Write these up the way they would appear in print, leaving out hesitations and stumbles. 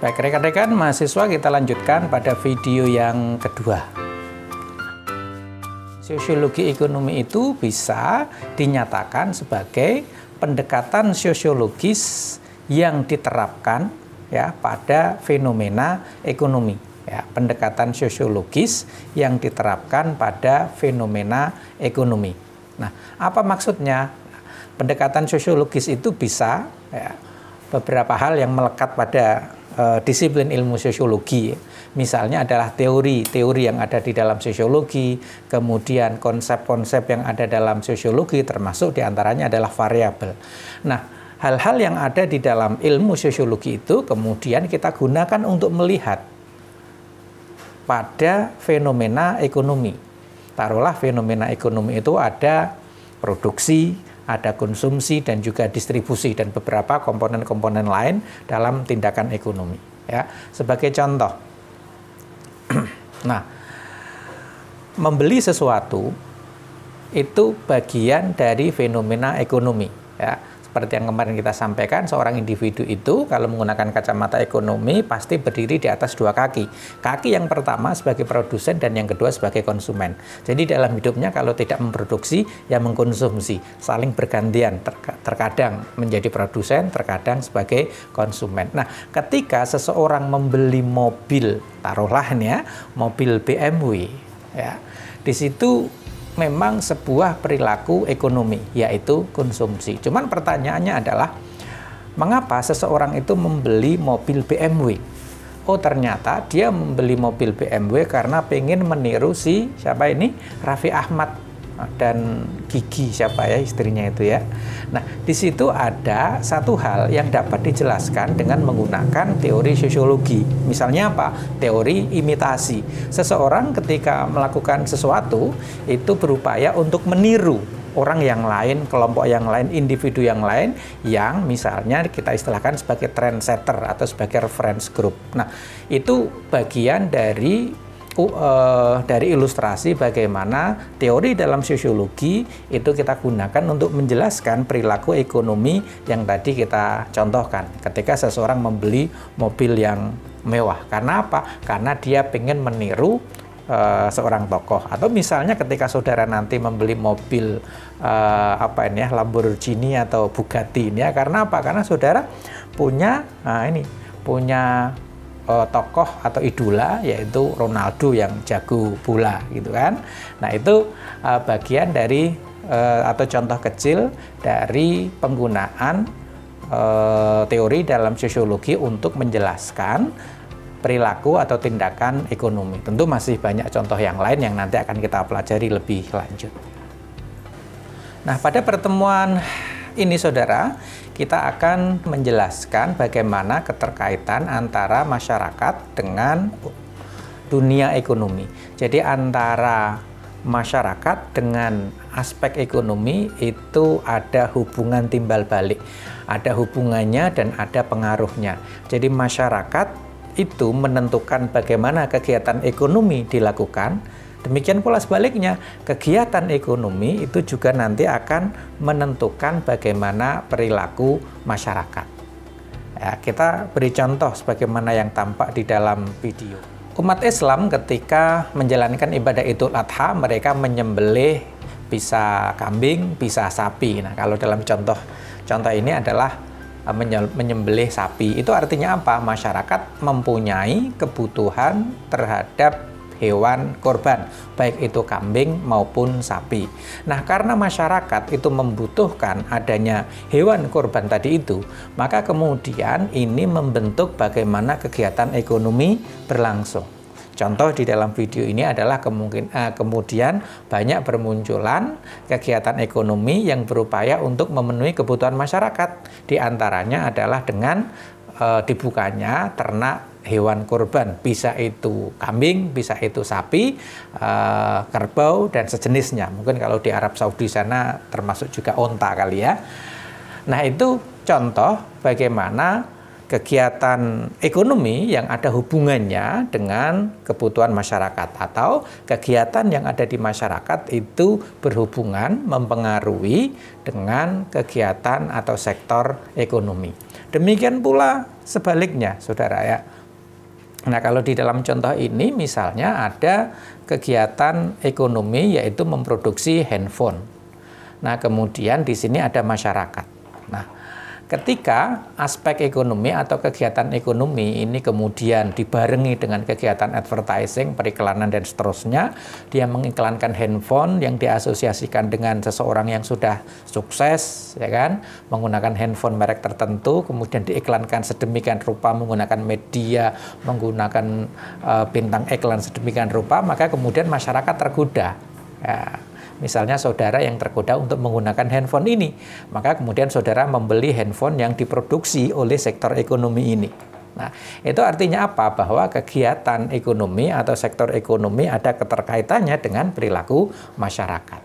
Baik rekan-rekan mahasiswa, kita lanjutkan pada video yang kedua. Sosiologi ekonomi itu bisa dinyatakan sebagai pendekatan sosiologis yang diterapkan ya pada fenomena ekonomi. Ya, pendekatan sosiologis yang diterapkan pada fenomena ekonomi. Nah, apa maksudnya? Pendekatan sosiologis itu bisa ya, beberapa hal yang melekat pada disiplin ilmu sosiologi. Misalnya adalah teori-teori yang ada di dalam sosiologi, kemudian konsep-konsep yang ada dalam sosiologi, termasuk diantaranya adalah variabel. Nah, hal-hal yang ada di dalam ilmu sosiologi itu kemudian kita gunakan untuk melihat pada fenomena ekonomi. Taruhlah fenomena ekonomi itu ada produksi, ada konsumsi, dan juga distribusi, dan beberapa komponen-komponen lain dalam tindakan ekonomi. Ya, sebagai contoh, nah, membeli sesuatu itu bagian dari fenomena ekonomi. Ya, seperti yang kemarin kita sampaikan, seorang individu itu kalau menggunakan kacamata ekonomi pasti berdiri di atas dua kaki. Kaki yang pertama sebagai produsen dan yang kedua sebagai konsumen. Jadi dalam hidupnya kalau tidak memproduksi, ya mengkonsumsi. Saling bergantian, terkadang menjadi produsen, terkadang sebagai konsumen. Nah, ketika seseorang membeli mobil, taruhlah ini ya, mobil BMW, ya, di situ memang sebuah perilaku ekonomi, yaitu konsumsi. Cuman pertanyaannya adalah, mengapa seseorang itu membeli mobil BMW? Oh, ternyata dia membeli mobil BMW karena pengen meniru siapa ini? Raffi Ahmad dan Gigi, siapa ya istrinya itu ya. Nah, di situ ada satu hal yang dapat dijelaskan dengan menggunakan teori sosiologi. Misalnya apa? Teori imitasi. Seseorang ketika melakukan sesuatu itu berupaya untuk meniru orang yang lain, kelompok yang lain, individu yang lain yang misalnya kita istilahkan sebagai trendsetter atau sebagai reference group. Nah, itu bagian dari ilustrasi bagaimana teori dalam sosiologi itu kita gunakan untuk menjelaskan perilaku ekonomi yang tadi kita contohkan ketika seseorang membeli mobil yang mewah. Karena apa? Karena dia pengen meniru seorang tokoh. Atau misalnya ketika saudara nanti membeli mobil Lamborghini atau Bugatti ini ya, karena apa? Karena saudara punya tokoh atau idola, yaitu Ronaldo yang jago bola gitu kan. Nah, itu bagian dari atau contoh kecil dari penggunaan teori dalam sosiologi untuk menjelaskan perilaku atau tindakan ekonomi. Tentu masih banyak contoh yang lain yang nanti akan kita pelajari lebih lanjut. Nah, pada pertemuan ini saudara, kita akan menjelaskan bagaimana keterkaitan antara masyarakat dengan dunia ekonomi. Jadi antara masyarakat dengan aspek ekonomi itu ada hubungan timbal balik. Ada hubungannya dan ada pengaruhnya. Jadi masyarakat itu menentukan bagaimana kegiatan ekonomi dilakukan. Demikian pula sebaliknya, kegiatan ekonomi itu juga nanti akan menentukan bagaimana perilaku masyarakat. Ya, kita beri contoh sebagaimana yang tampak di dalam video. Umat Islam ketika menjalankan ibadah Idul Adha, mereka menyembelih bisa kambing, bisa sapi. Nah, kalau dalam contoh ini adalah menyembelih sapi. Itu artinya apa? Masyarakat mempunyai kebutuhan terhadap hewan korban, baik itu kambing maupun sapi. Nah, karena masyarakat itu membutuhkan adanya hewan korban tadi itu, maka kemudian ini membentuk bagaimana kegiatan ekonomi berlangsung. Contoh di dalam video ini adalah kemudian banyak bermunculan kegiatan ekonomi yang berupaya untuk memenuhi kebutuhan masyarakat. Di antaranya adalah dengan dibukanya ternak hewan kurban, bisa itu kambing, bisa itu sapi, kerbau, dan sejenisnya. Mungkin kalau di Arab Saudi sana termasuk juga onta kali ya. Nah, itu contoh bagaimana kegiatan ekonomi yang ada hubungannya dengan kebutuhan masyarakat, atau kegiatan yang ada di masyarakat itu berhubungan mempengaruhi dengan kegiatan atau sektor ekonomi. Demikian pula sebaliknya, saudara ya. Nah, kalau di dalam contoh ini misalnya ada kegiatan ekonomi yaitu memproduksi handphone. Nah, kemudian di sini ada masyarakat. Nah, ketika aspek ekonomi atau kegiatan ekonomi ini kemudian dibarengi dengan kegiatan advertising, periklanan dan seterusnya, dia mengiklankan handphone yang diasosiasikan dengan seseorang yang sudah sukses, ya kan, menggunakan handphone merek tertentu, kemudian diiklankan sedemikian rupa menggunakan media, menggunakan bintang iklan sedemikian rupa, maka kemudian masyarakat tergoda. Ya. Misalnya saudara yang tergoda untuk menggunakan handphone ini, maka kemudian saudara membeli handphone yang diproduksi oleh sektor ekonomi ini. Nah, itu artinya apa? Bahwa kegiatan ekonomi atau sektor ekonomi ada keterkaitannya dengan perilaku masyarakat.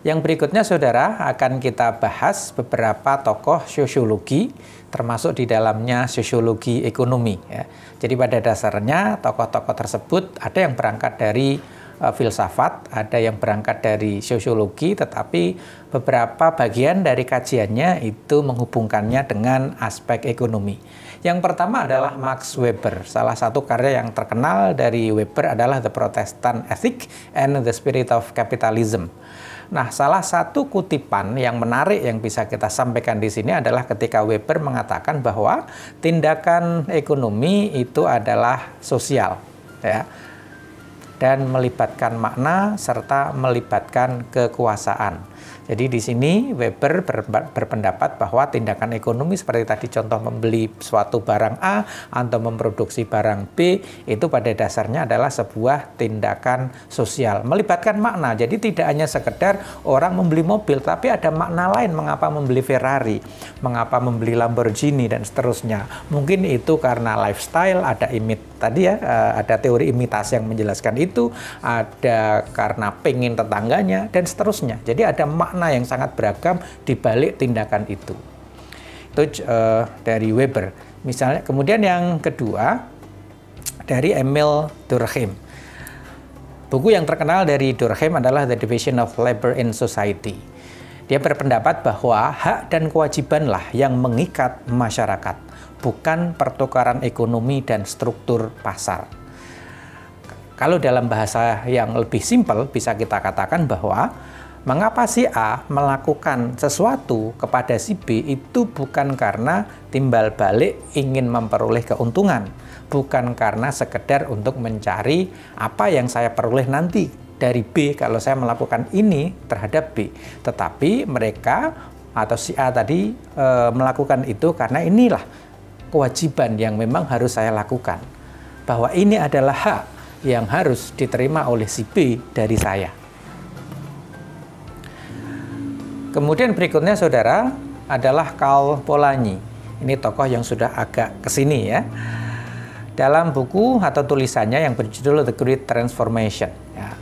Yang berikutnya saudara akan kita bahas beberapa tokoh sosiologi, termasuk di dalamnya sosiologi ekonomi. Ya. Jadi pada dasarnya tokoh-tokoh tersebut ada yang berangkat dari filsafat, ada yang berangkat dari sosiologi, tetapi beberapa bagian dari kajiannya itu menghubungkannya dengan aspek ekonomi. Yang pertama adalah Max Weber. Salah satu karya yang terkenal dari Weber adalah The Protestant Ethic and the Spirit of Capitalism. Nah, salah satu kutipan yang menarik yang bisa kita sampaikan di sini adalah ketika Weber mengatakan bahwa tindakan ekonomi itu adalah sosial, ya, dan melibatkan makna serta melibatkan kekuasaan. Jadi di sini Weber berpendapat bahwa tindakan ekonomi seperti tadi contoh membeli suatu barang A atau memproduksi barang B itu pada dasarnya adalah sebuah tindakan sosial, melibatkan makna. Jadi tidak hanya sekedar orang membeli mobil, tapi ada makna lain mengapa membeli Ferrari, mengapa membeli Lamborghini dan seterusnya. Mungkin itu karena lifestyle, ada tadi ya, ada teori imitasi yang menjelaskan itu, ada karena pengen tetangganya dan seterusnya. Jadi ada makna yang sangat beragam di balik tindakan itu. Itu dari Weber. Misalnya, kemudian yang kedua dari Emil Durkheim. Buku yang terkenal dari Durkheim adalah The Division of Labor in Society. Dia berpendapat bahwa hak dan kewajibanlah yang mengikat masyarakat, bukan pertukaran ekonomi dan struktur pasar. Kalau dalam bahasa yang lebih simpel bisa kita katakan bahwa mengapa si A melakukan sesuatu kepada si B itu bukan karena timbal balik ingin memperoleh keuntungan, bukan karena sekedar untuk mencari apa yang saya peroleh nanti dari B kalau saya melakukan ini terhadap B, tetapi mereka atau si A tadi melakukan itu karena inilah kewajiban yang memang harus saya lakukan, bahwa ini adalah hak yang harus diterima oleh si B dari saya. Kemudian berikutnya saudara adalah Karl Polanyi. Ini tokoh yang sudah agak kesini ya. Dalam buku atau tulisannya yang berjudul The Great Transformation. Ya.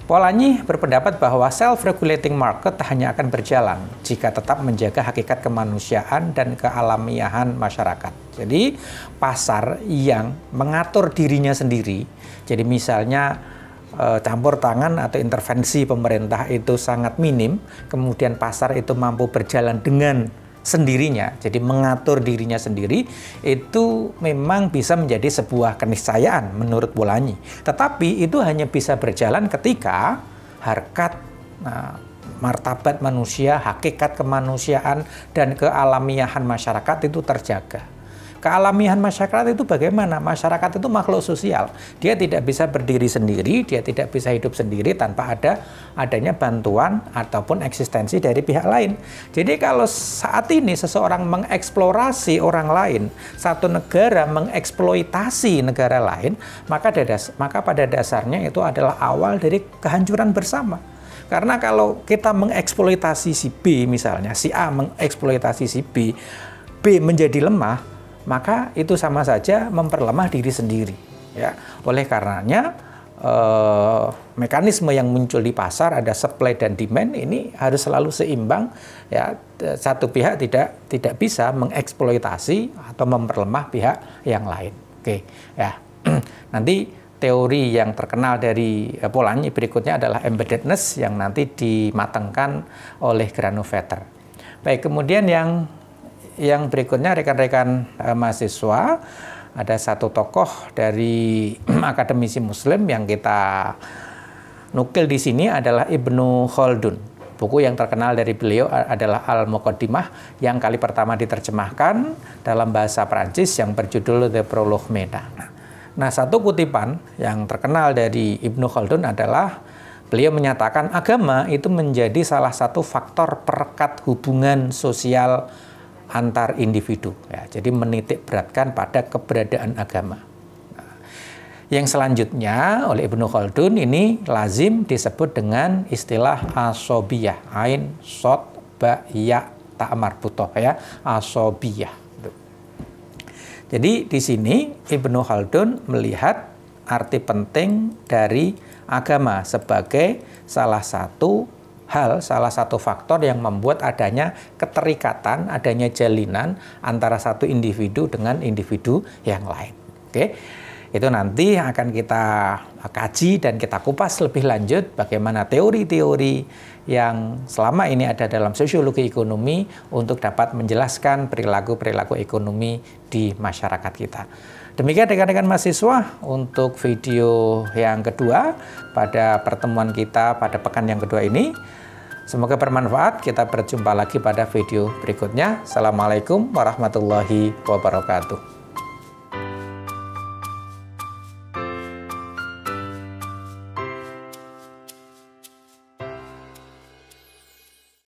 Polanyi berpendapat bahwa self-regulating market hanya akan berjalan jika tetap menjaga hakikat kemanusiaan dan kealamiahan masyarakat. Jadi pasar yang mengatur dirinya sendiri, jadi misalnya campur tangan atau intervensi pemerintah itu sangat minim, kemudian pasar itu mampu berjalan dengan sendirinya, jadi mengatur dirinya sendiri, itu memang bisa menjadi sebuah keniscayaan menurut Polanyi. Tetapi itu hanya bisa berjalan ketika harkat, martabat manusia, hakikat kemanusiaan, dan kealamiahan masyarakat itu terjaga. Kealamiahan masyarakat itu bagaimana? Masyarakat itu makhluk sosial. Dia tidak bisa berdiri sendiri, dia tidak bisa hidup sendiri tanpa adanya bantuan ataupun eksistensi dari pihak lain. Jadi kalau saat ini seseorang mengeksplorasi orang lain, satu negara mengeksploitasi negara lain, maka pada dasarnya itu adalah awal dari kehancuran bersama. Karena kalau kita mengeksploitasi si B misalnya, si A mengeksploitasi si B, B menjadi lemah, maka itu sama saja memperlemah diri sendiri. Ya, oleh karenanya mekanisme yang muncul di pasar ada supply dan demand ini harus selalu seimbang. Ya, satu pihak tidak bisa mengeksploitasi atau memperlemah pihak yang lain. Oke, ya. Nanti teori yang terkenal dari Polanyi berikutnya adalah embeddedness yang nanti dimatangkan oleh Granovetter. Baik, kemudian yang yang berikutnya rekan-rekan mahasiswa, ada satu tokoh dari akademisi Muslim yang kita nukil di sini adalah Ibnu Khaldun. Buku yang terkenal dari beliau adalah Al-Muqaddimah yang kali pertama diterjemahkan dalam bahasa Prancis yang berjudul The Prologue Mena. Nah, satu kutipan yang terkenal dari Ibnu Khaldun adalah beliau menyatakan agama itu menjadi salah satu faktor perekat hubungan sosial antar individu. Ya, jadi menitik beratkan pada keberadaan agama. Nah, yang selanjutnya oleh Ibnu Khaldun ini lazim disebut dengan istilah asobiyah, ain, sod, ba, ya, ta marbutoh ya, asobiyah. Jadi di sini Ibnu Khaldun melihat arti penting dari agama sebagai salah satu hal, salah satu faktor yang membuat adanya keterikatan, adanya jalinan antara satu individu dengan individu yang lain. Oke, itu nanti akan kita kaji dan kita kupas lebih lanjut bagaimana teori-teori yang selama ini ada dalam sosiologi ekonomi untuk dapat menjelaskan perilaku-perilaku ekonomi di masyarakat kita. Demikian rekan-rekan mahasiswa untuk video yang kedua pada pertemuan kita pada pekan yang kedua ini. Semoga bermanfaat. Kita berjumpa lagi pada video berikutnya. Assalamualaikum warahmatullahi wabarakatuh.